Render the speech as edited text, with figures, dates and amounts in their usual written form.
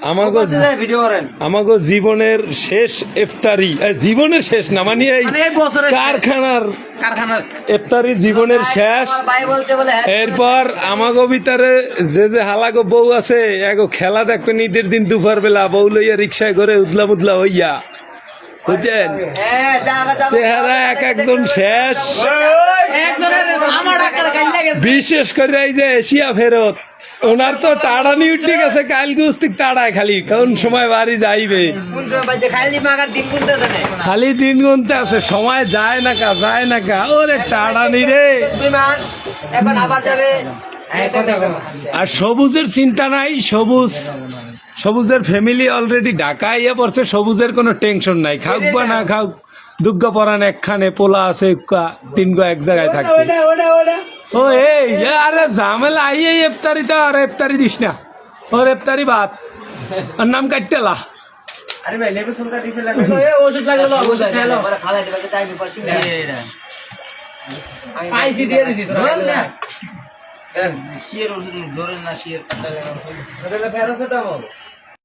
আমাগো জীবনের শেষ ইফতারি, জীবনের শেষ না মানে এই কারখানার ইফতারি জীবনের শেষ। এরপর আমাগো ভিতরে যে হালাগো বউ আছে এগো খেলা দেখবেন ঈদের দিন দুপুর বেলা বউ লইয়া রিক্সায় করে উদলা মুদলা হইয়া, বুঝছেন? চেহারা এক একজন শেষ। বিশেষ করে এই যে এশিয়া ফেরত ওনার তো টাড়ানি উঠে গেছে, কাল গুস্তিক টাড়ায় খালি কোন সময় বাড়ি যাইবে, খালি দিন গুনতে আছে, সময় যায় না কা যায় না কা। ওরে টাড়ানি রে। আর সবুজের চিন্তা নাই, সবুজের ফ্যামিলি অলরেডি ঢাকা ইয়ে পড়ছে, সবুজের কোনো টেনশন নাই, খাওক বা না খাওক দুর্গা পরান একখানে পোলা আছে তিন গো এক জায়গায় থাকবে। ও এই আরে ঝামেলা আইয়ে ইফতারি তো আর ইফতারি দিস না, ওর ইফতারি বাদ, ওর নাম কাটতেলা। আরে ভাই লেবু সুলকা দিছে লাগবে ওষুধ লাগলো ওষুধ খেলো আরে খালা দিবা তাই বিপদ কি আইছি দিয়ে দিছি তো না কি এর ওষুধ জোরে না কি এর পাতা লাগা ওটা প্যারাসিটামল।